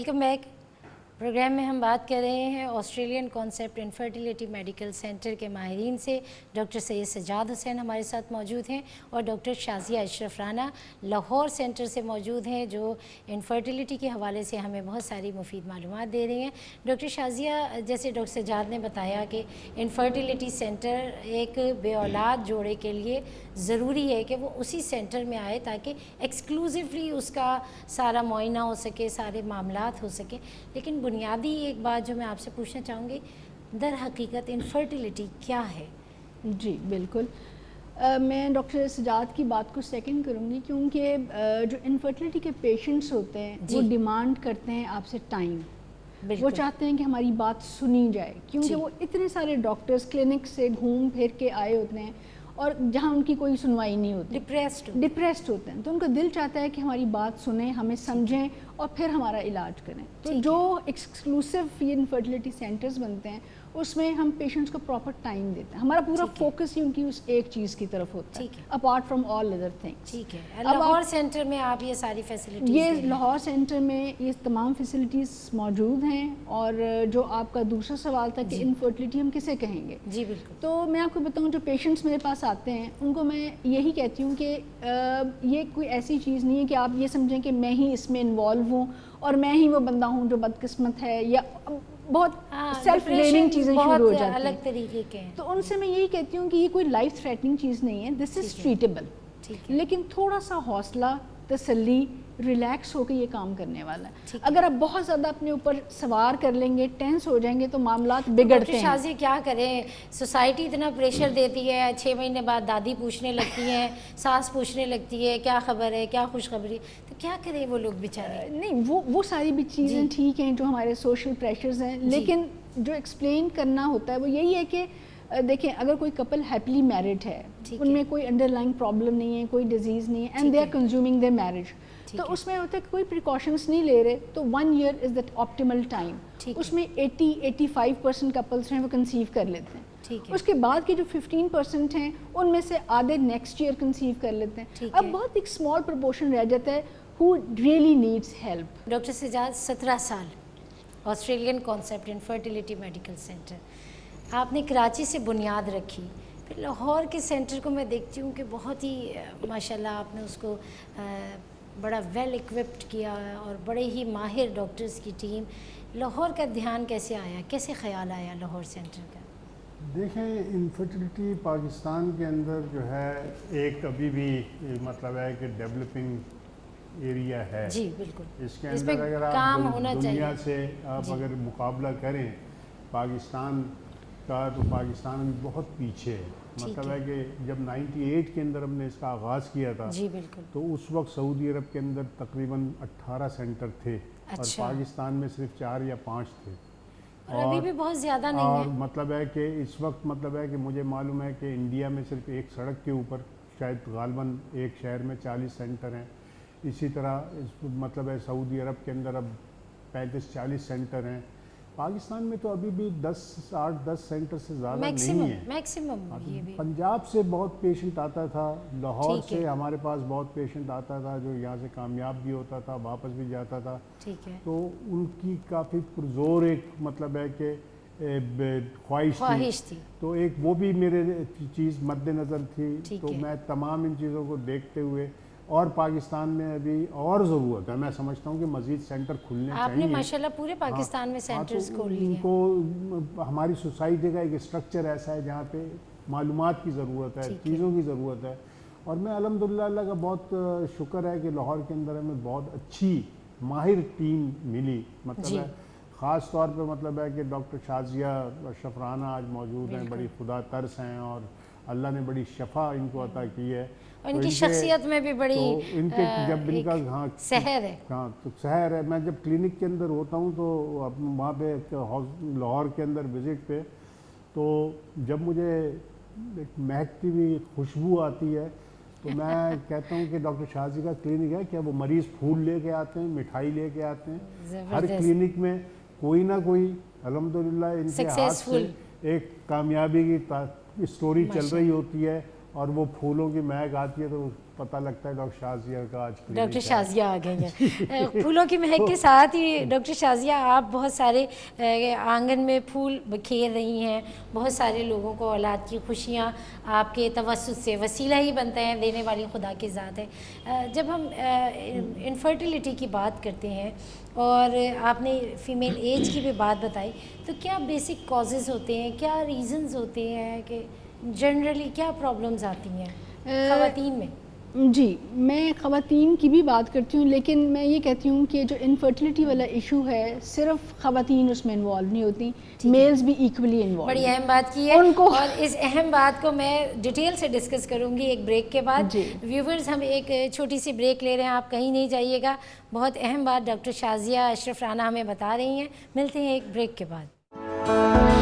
Welcome back. Programme में हम बात कर रहे हैं Australian concept infertility medical centre के माहिरीन से। डॉक्टर सैयद सज्जाद हुसैन हमारे साथ मौजूद हैं और डॉक्टर शाज़िया अशरफ राना लाहौर सेंटर से मौजूद हैं, जो इनफर्टिलिटी के हवाले से हमें बहुत सारी मुफीद मालूमात दे रही हैं। डॉक्टर शाज़िया, जैसे डॉक्टर सज्जाद ने बताया कि इनफर्टिलिटी सेंटर एक बे औलाद जोड़े के लिए ज़रूरी है कि वो उसी सेंटर में आए ताकि एक्सक्लूसिवली उसका सारा मुआयना हो सके, सारे मामलात हो सके। लेकिन बुनियादी एक बात जो मैं आपसे पूछना चाहूँगी, दर हकीकत इनफर्टिलिटी क्या है? जी बिल्कुल। मैं डॉक्टर सजाद की बात को सेकंड करूँगी, क्योंकि जो इनफर्टिलिटी के पेशेंट्स होते हैं वो डिमांड करते हैं आपसे टाइम। वो चाहते हैं कि हमारी बात सुनी जाए, क्योंकि वो इतने सारे डॉक्टर्स क्लिनिक से घूम फिर के आए होते हैं और जहाँ उनकी कोई सुनवाई नहीं होती, डिप्रेस्ड होते हैं। तो उनका दिल चाहता है कि हमारी बात सुनें, हमें समझें और फिर हमारा इलाज करें। तो जो एक्सक्लूसिव इनफर्टिलिटी सेंटर्स बनते हैं उसमें हम पेशेंट्स को प्रॉपर टाइम देते हैं। हमारा पूरा फोकस ही उनकी उस एक चीज़ की तरफ होता है, apart from all other things. ठीक है। लाहौर सेंटर में आप ये सारी फैसिलिटीज़, ये लाहौर सेंटर में ये तमाम फैसिलिटीज़ मौजूद हैं। और जो आपका दूसरा सवाल था कि इनफर्टिलिटी हम किसे कहेंगे, जी बिल्कुल, तो मैं आपको बताऊं, जो पेशेंट्स मेरे पास आते हैं उनको मैं यही कहती हूँ कि ये कोई ऐसी चीज़ नहीं है कि आप ये समझें कि मैं ही इसमें इन्वॉल्व हूँ और मैं ही वो बंदा हूँ जो बदकिस्मत है, या बहुत सेल्फ ब्लेमिंग चीज़ें शुरू हो जाती हैं, अलग तरीके के हैं। तो उनसे मैं यही कहती हूँ कि ये कोई लाइफ थ्रेटनिंग चीज़ नहीं है, दिस इज़ ट्रीटेबल। लेकिन थोड़ा सा हौसला, तसल्ली, रिलैक्स होकर ये काम करने वाला है। अगर आप बहुत ज़्यादा अपने ऊपर सवार कर लेंगे, टेंस हो जाएंगे, तो मामलात बिगड़ते हैं। शाज़ी क्या करें, सोसाइटी इतना प्रेशर देती है, 6 महीने बाद दादी पूछने लगती हैं, सास पूछने लगती है क्या खबर है, क्या खुशखबरी, तो क्या करें वो लोग बेचारे। नहीं, वो सारी भी चीज़ें ठीक हैं जो हमारे सोशल प्रेशर्स हैं, लेकिन जो एक्सप्लेन करना होता है वो यही है कि देखें, अगर कोई कपल हैप्पीली मैरिड है, उनमें कोई अंडरलाइंग प्रॉब्लम नहीं है, कोई डिजीज़ नहीं है, and they are consuming their marriage, तो उसमें होता है कि कोई प्रिकॉशंस नहीं ले रहे, तो 1 year is the optimal time. उसमें 80-85% कपल्स हैं वो कंसीव कर लेते हैं। उसके बाद के जो 15% हैं उनमें से आधे नेक्स्ट ईयर कंसीव कर लेते हैं। अब बहुत एक स्मॉल प्रोपोर्शन रह जाता है who really needs help. Doctor Sajjad, 17 साल Australian concept infertility medical centre, आपने कराची से बुनियाद रखी, फिर लाहौर के सेंटर को मैं देखती हूँ कि बहुत ही माशाल्लाह आपने उसको बड़ा वेल इक्विप्ड किया और बड़े ही माहिर डॉक्टर्स की टीम। लाहौर का ध्यान कैसे आया, कैसे ख्याल आया लाहौर सेंटर का? देखें, इनफर्टिलिटी पाकिस्तान के अंदर जो है एक अभी भी मतलब है कि डेवलपिंग एरिया है। जी बिल्कुल। इसके अंदर अगर आप दुनिया से आप अगर मुकाबला करें पाकिस्तान का, तो पाकिस्तान अभी बहुत पीछे है। मतलब है कि जब 98 के अंदर हमने इसका आगाज़ किया था, जी बिल्कुल, तो उस वक्त सऊदी अरब के अंदर तकरीबन 18 सेंटर थे। और पाकिस्तान में सिर्फ 4 या 5 थे, और अभी भी बहुत ज़्यादा नहीं और है। मतलब है कि इस वक्त मतलब है कि मुझे मालूम है कि इंडिया में सिर्फ एक सड़क के ऊपर शायद गालबन एक शहर में 40 सेंटर हैं। इसी तरह मतलब है सऊदी अरब के अंदर अब 35-40 सेंटर हैं। पाकिस्तान में तो अभी भी 8-10 सेंटर से ज़्यादा नहीं है मैक्सिमम। पंजाब से बहुत पेशेंट आता था, लाहौर से हमारे पास बहुत पेशेंट आता था जो यहाँ से कामयाब भी होता था, वापस भी जाता था। ठीक है। तो उनकी काफ़ी पुरजोर एक मतलब है कि ख्वाहिश थी, तो एक वो भी मेरे चीज़ मद्देनज़र थी। तो मैं तमाम इन चीज़ों को देखते हुए, और पाकिस्तान में अभी और ज़रूरत है, मैं समझता हूँ कि मज़ीद सेंटर खुलने चाहिए। आपने माशाल्लाह पूरे पाकिस्तान में सेंटर्स खोल लिए। इनको हमारी सोसाइटी का एक स्ट्रक्चर ऐसा है जहाँ पे मालूमात की ज़रूरत है, चीज़ों की ज़रूरत है। और मैं अल्हम्दुलिल्लाह अल्लाह का बहुत शुक्र है कि लाहौर के अंदर हमें बहुत अच्छी माहिर टीम मिली। मतलब है ख़ास तौर पे मतलब है कि डॉक्टर शाज़िया अशरफ राना आज मौजूद हैं, बड़ी खुदा तरस हैं और अल्लाह ने बड़ी शफा इनको अता की है। इनकी शख्सियत में भी बड़ी तो इनके जब इनका सहर है, तो सहर है। मैं जब क्लिनिक के अंदर होता हूँ तो वहाँ पे लाहौर के अंदर विज़िट पे, तो जब मुझे एक महकती हुई खुशबू आती है तो मैं कहता हूँ कि डॉक्टर शाज़ी का क्लिनिक है क्या? वो मरीज़ फूल लेके आते हैं, मिठाई लेके आते हैं। हर क्लिनिक में कोई ना कोई अल्हम्दुलिल्लाह इनके हाथ से एक कामयाबी की स्टोरी चल रही होती है। اور وہ پھولوں کی مہک آتی ہے تو پتہ لگتا ہے ڈاکٹر شازیہ کا آج ڈاکٹر شازیہ آ گئی ہیں. پھولوں کی مہک کے ساتھ ہی ڈاکٹر شازیہ آپ بہت سارے آنگن میں پھول بکھیر رہی ہیں, بہت سارے لوگوں کو اولاد کی خوشیاں آپ کے توسط سے وسیلہ ہی بنتے ہیں, دینے والی خدا کی ذات ہے. جب ہم انفرٹیلیٹی کی بات کرتے ہیں اور آپ نے فیمیل ایج کی بھی بات بتائی, تو کیا بیسک کازز ہوتے ہیں, کیا ریزنز ہوتے ہیں کہ جنرلی کیا پرابلمز آتی ہیں خواتین میں؟ جی, میں خواتین کی بھی بات کرتی ہوں, لیکن میں یہ کہتی ہوں کہ جو انفرٹیلیٹی والا ایشو ہے صرف خواتین اس میں انوالو نہیں ہوتی, میلز بھی ایکولی انوالو. بڑی اہم بات کی ہے اور اس اہم بات کو میں ڈیٹیل سے ڈسکس کروں گی ایک بریک کے بعد. ویورز, ہم ایک چھوٹی سی بریک لے رہے ہیں, آپ کہیں نہیں جائیے گا. بہت اہم بات ڈاکٹر شازیہ اشرف رانا ہمیں بتا رہی ہیں. ملتے ہیں ایک بریک کے بعد.